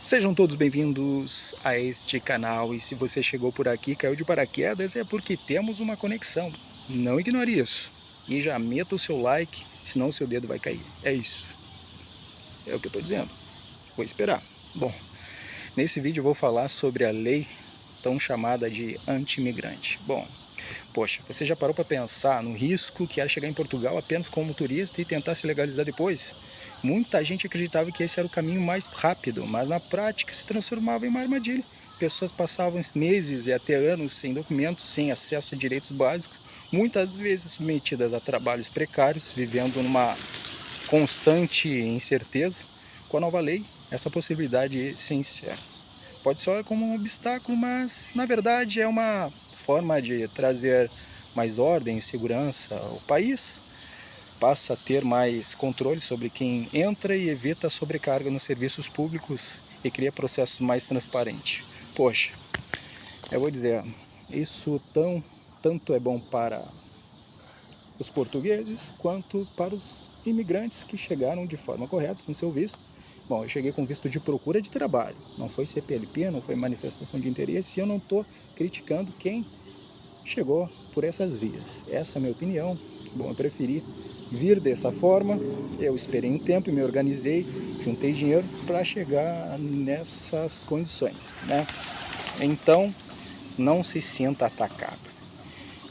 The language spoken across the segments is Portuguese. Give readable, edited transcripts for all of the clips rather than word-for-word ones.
Sejam todos bem-vindos a este canal e se você chegou por aqui, caiu de paraquedas, é porque temos uma conexão. Não ignore isso. E já meta o seu like, senão o seu dedo vai cair. É isso. É o que eu estou dizendo. Vou esperar. Bom, nesse vídeo eu vou falar sobre a lei tão chamada de anti-imigrante. Bom, poxa, você já parou para pensar no risco que era chegar em Portugal apenas como turista e tentar se legalizar depois? Muita gente acreditava que esse era o caminho mais rápido, mas na prática se transformava em uma armadilha. Pessoas passavam meses e até anos sem documentos, sem acesso a direitos básicos, muitas vezes submetidas a trabalhos precários, vivendo numa constante incerteza. Com a nova lei, essa possibilidade se encerra. Pode soar como um obstáculo, mas na verdade é uma forma de trazer mais ordem e segurança ao país. Passa a ter mais controle sobre quem entra e evita a sobrecarga nos serviços públicos e cria processos mais transparentes. Poxa, eu vou dizer, isso tanto é bom para os portugueses quanto para os imigrantes que chegaram de forma correta com seu visto. Bom, eu cheguei com visto de procura de trabalho, não foi CPLP, não foi manifestação de interesse, e eu não estou criticando quem chegou por essas vias. Essa é a minha opinião. Bom, eu preferi vir dessa forma, eu esperei um tempo e me organizei, juntei dinheiro para chegar nessas condições, né? Então, não se sinta atacado.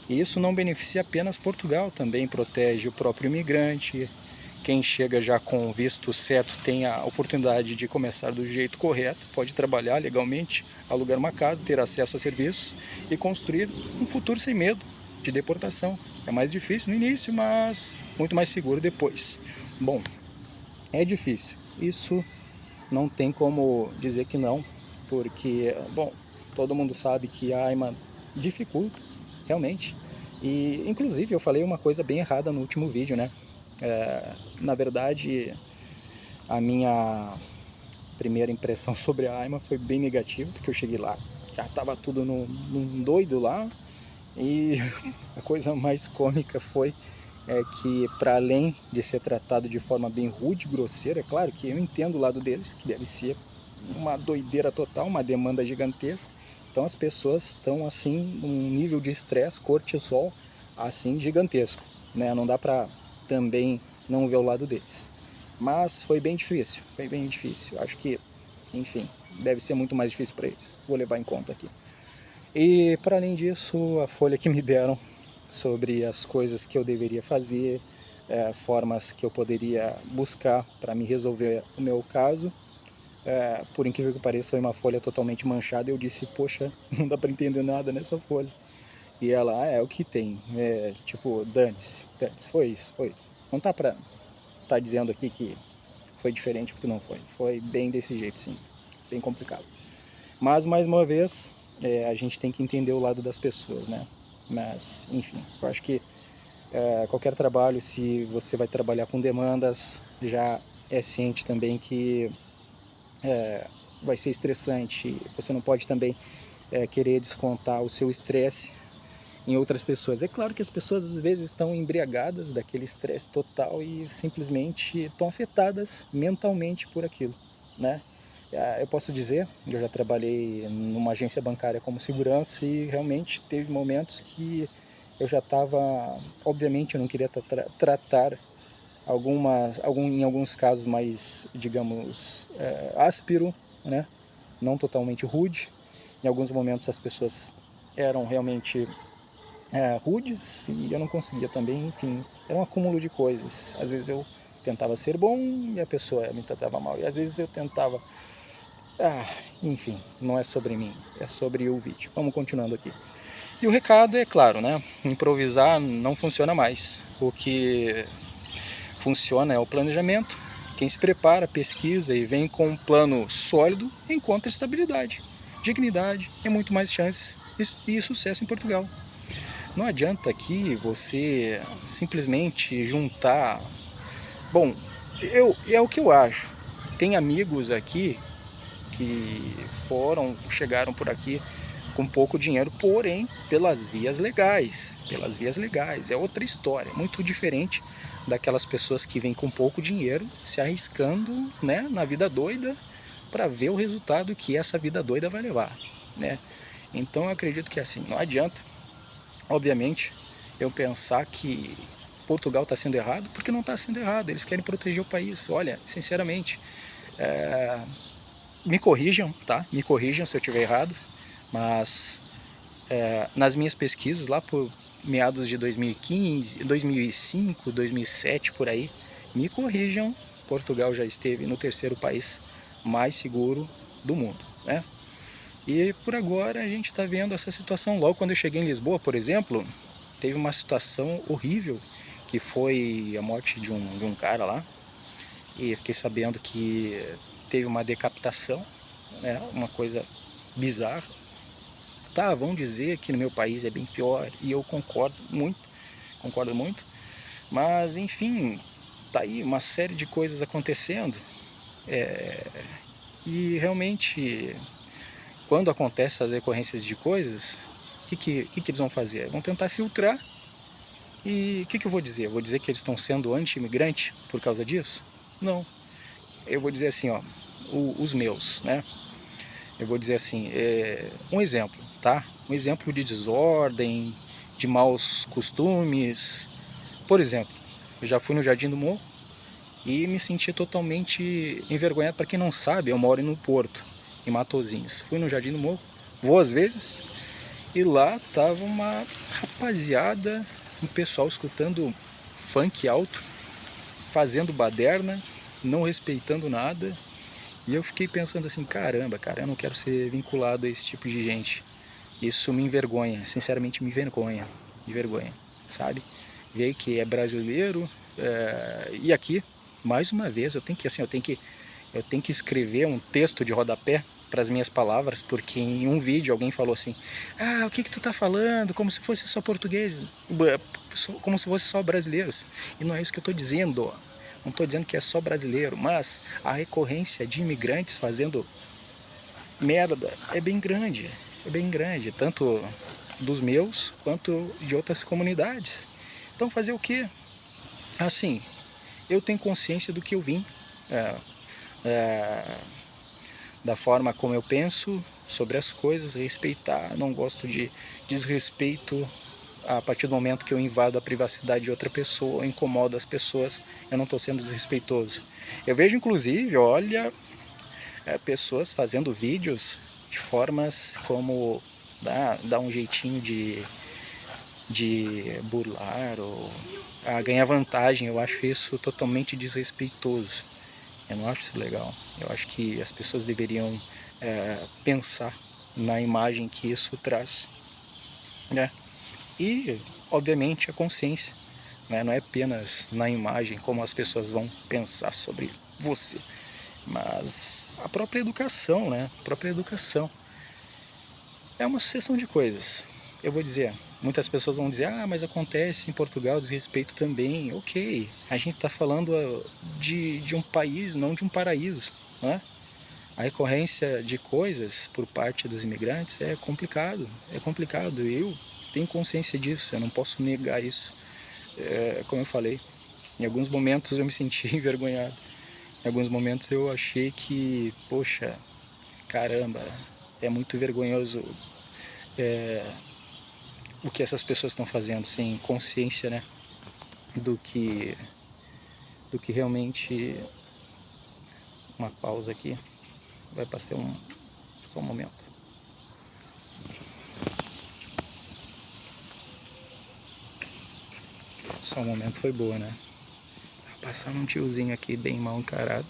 E isso não beneficia apenas Portugal, também protege o próprio imigrante. Quem chega já com o visto certo tem a oportunidade de começar do jeito correto, pode trabalhar legalmente, alugar uma casa, ter acesso a serviços e construir um futuro sem medo de deportação. É mais difícil no início, mas muito mais seguro depois. Bom, é difícil. Isso não tem como dizer que não, porque, bom, todo mundo sabe que a AIMA dificulta, realmente. E, inclusive, eu falei uma coisa bem errada no último vídeo, né? Na verdade, a minha primeira impressão sobre a AIMA foi bem negativa, porque eu cheguei lá, já estava tudo num doido lá, e a coisa mais cômica foi que, para além de ser tratado de forma bem rude e grosseira, é claro que eu entendo o lado deles, que deve ser uma doideira total, uma demanda gigantesca, então as pessoas estão assim, num nível de estresse, cortisol, assim, gigantesco, né? Não dá para também não ver o lado deles. Mas foi bem difícil, foi bem difícil. Acho que, enfim, deve ser muito mais difícil para eles. Vou levar em conta aqui. E, para além disso, a folha que me deram sobre as coisas que eu deveria fazer, formas que eu poderia buscar para me resolver o meu caso, por incrível que pareça, foi uma folha totalmente manchada. Eu disse, poxa, não dá para entender nada nessa folha. E ela, é o que tem, tipo, dane-se, foi isso, foi isso. Não tá pra tá dizendo aqui que foi diferente, porque não foi. Foi bem desse jeito, sim, bem complicado. Mas, mais uma vez, a gente tem que entender o lado das pessoas, né? Mas, enfim, eu acho que qualquer trabalho, se você vai trabalhar com demandas, já é ciente também que vai ser estressante. Você não pode também querer descontar o seu estresse em outras pessoas. É claro que as pessoas às vezes estão embriagadas daquele estresse total e simplesmente estão afetadas mentalmente por aquilo, né? Eu posso dizer, eu já trabalhei numa agência bancária como segurança e realmente teve momentos que eu já estava, obviamente eu não queria tratar em alguns casos mais, digamos, áspero, né? Não totalmente rude. Em alguns momentos as pessoas eram realmente rudes e eu não conseguia também, enfim, era um acúmulo de coisas. Às vezes eu tentava ser bom e a pessoa me tratava mal, e às vezes eu tentava, enfim, não é sobre mim, é sobre o vídeo. Vamos continuando aqui. E o recado é claro, né? Improvisar não funciona mais. O que funciona é o planejamento. Quem se prepara, pesquisa e vem com um plano sólido encontra estabilidade, dignidade e muito mais chances e sucesso em Portugal. Não adianta aqui você simplesmente juntar. Bom, é o que eu acho. Tem amigos aqui que chegaram por aqui com pouco dinheiro, porém pelas vias legais. Pelas vias legais. É outra história, muito diferente daquelas pessoas que vêm com pouco dinheiro, se arriscando, né, na vida doida, para ver o resultado que essa vida doida vai levar, né? Então eu acredito que assim, não adianta, obviamente, eu pensar que Portugal está sendo errado, porque não está sendo errado, eles querem proteger o país. Olha, sinceramente, me corrijam, tá? Me corrijam se eu estiver errado, mas nas minhas pesquisas lá por meados de 2015, 2005, 2007 por aí, me corrijam, Portugal já esteve no terceiro país mais seguro do mundo, né? E por agora a gente está vendo essa situação. Logo quando eu cheguei em Lisboa, por exemplo, teve uma situação horrível, que foi a morte de um cara lá, e fiquei sabendo que teve uma decapitação, né? Uma coisa bizarra. Tá, vão dizer que no meu país é bem pior, e eu concordo muito, mas enfim, tá aí uma série de coisas acontecendo, e realmente, quando acontecem as recorrências de coisas, o que eles vão fazer? Vão tentar filtrar, e o que eu vou dizer? Eu vou dizer que eles estão sendo anti-imigrante por causa disso? Não. Eu vou dizer assim, ó, os meus, né? Eu vou dizer assim, um exemplo, tá? Um exemplo de desordem, de maus costumes. Por exemplo, eu já fui no Jardim do Morro e me senti totalmente envergonhado. Para quem não sabe, eu moro no Porto, em Matosinhos. Fui no Jardim do Morro, vou às vezes, e lá tava uma rapaziada, um pessoal escutando funk alto, fazendo baderna, não respeitando nada. E eu fiquei pensando assim, caramba, cara, eu não quero ser vinculado a esse tipo de gente. Isso me envergonha, sinceramente me vergonha, sabe? Ver que é brasileiro, e aqui, mais uma vez, eu tenho que escrever um texto de rodapé para as minhas palavras, porque em um vídeo alguém falou assim, o que tu tá falando, como se fosse só português, como se fosse só brasileiros, e não é isso que eu tô dizendo, não estou dizendo que é só brasileiro, mas a recorrência de imigrantes fazendo merda é bem grande, tanto dos meus quanto de outras comunidades. Então fazer o quê? Assim, eu tenho consciência do que eu vim, é, é, da forma como eu penso sobre as coisas, respeitar, não gosto de desrespeito. A partir do momento que eu invado a privacidade de outra pessoa, incomodo as pessoas, eu não estou sendo desrespeitoso. Eu vejo inclusive, olha, pessoas fazendo vídeos de formas como dar um jeitinho de burlar ou ganhar vantagem. Eu acho isso totalmente desrespeitoso. Eu não acho isso legal. Eu acho que as pessoas deveriam pensar na imagem que isso traz, né? E, obviamente, a consciência, né? Não é apenas na imagem como as pessoas vão pensar sobre você, mas a própria educação, né? A própria educação. É uma sucessão de coisas. Eu vou dizer, muitas pessoas vão dizer, mas acontece em Portugal desrespeito também. Ok, a gente está falando de um país, não de um paraíso, né? A recorrência de coisas por parte dos imigrantes é complicado, eu tenho consciência disso, eu não posso negar isso. Como eu falei, em alguns momentos eu me senti envergonhado, em alguns momentos eu achei que, poxa, caramba, é muito vergonhoso o que essas pessoas estão fazendo, sem consciência, né, do que, do que realmente... Uma pausa aqui, vai passar só um momento. Só um momento foi boa, né? Tá passando um tiozinho aqui bem mal encarado.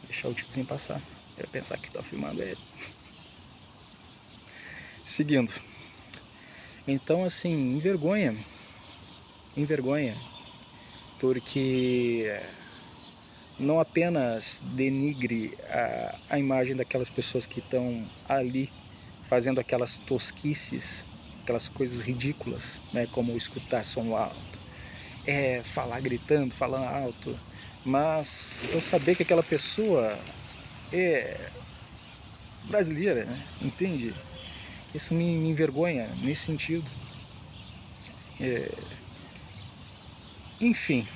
Deixar o tiozinho passar. Eu ia pensar que tô filmando ele. Seguindo. Então, assim, envergonha, porque não apenas denigre a imagem daquelas pessoas que estão ali fazendo aquelas tosquices, aquelas coisas ridículas, né, como escutar som alto, falar gritando, falando alto, mas eu saber que aquela pessoa é brasileira, né, entende? Isso me envergonha nesse sentido. Enfim,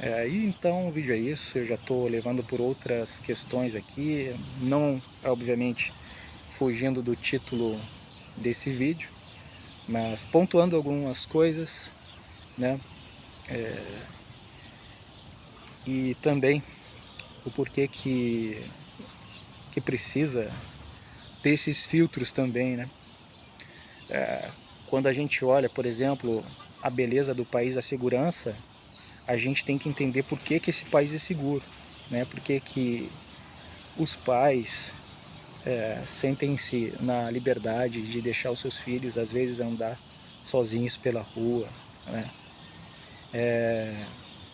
E então o vídeo é isso, eu já estou levando por outras questões aqui, não, obviamente, fugindo do título desse vídeo, mas pontuando algumas coisas, né? E também o porquê que precisa ter esses filtros também, né? Quando a gente olha, por exemplo, a beleza do país, a segurança, a gente tem que entender por que esse país é seguro, né? Por que os pais sentem-se na liberdade de deixar os seus filhos, às vezes, andar sozinhos pela rua, né?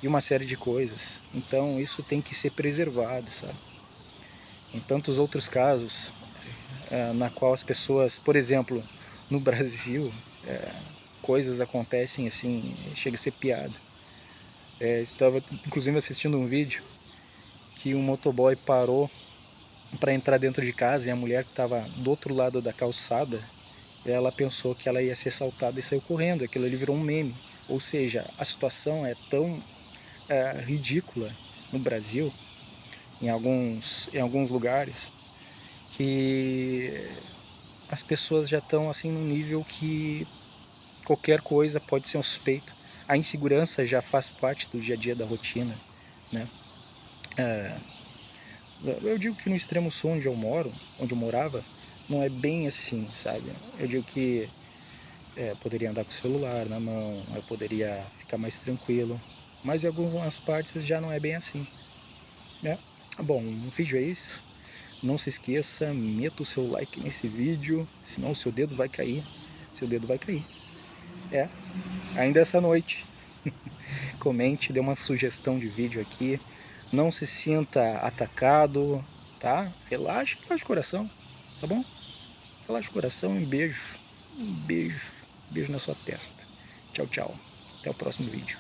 E uma série de coisas. Então isso tem que ser preservado, sabe? Em tantos outros casos, na qual as pessoas, por exemplo, no Brasil, coisas acontecem assim, chega a ser piada. Estava inclusive assistindo um vídeo que um motoboy parou para entrar dentro de casa e a mulher que estava do outro lado da calçada, ela pensou que ela ia ser assaltada e saiu correndo. Aquilo ali virou um meme. Ou seja, a situação é tão ridícula no Brasil, em alguns lugares, que as pessoas já estão assim num nível que qualquer coisa pode ser um suspeito. A insegurança já faz parte do dia a dia da rotina, né? Eu digo que no extremo sul onde eu moro, onde eu morava, não é bem assim, sabe? Eu digo que poderia andar com o celular na mão, eu poderia ficar mais tranquilo, mas em algumas partes já não é bem assim, né? Bom, o vídeo é isso. Não se esqueça, meta o seu like nesse vídeo, senão o seu dedo vai cair. Seu dedo vai cair. Ainda essa noite. Comente, dê uma sugestão de vídeo aqui. Não se sinta atacado, tá? Relaxa, relaxa o coração, tá bom? Relaxa o coração e um beijo. Um beijo. Um beijo na sua testa. Tchau, tchau. Até o próximo vídeo.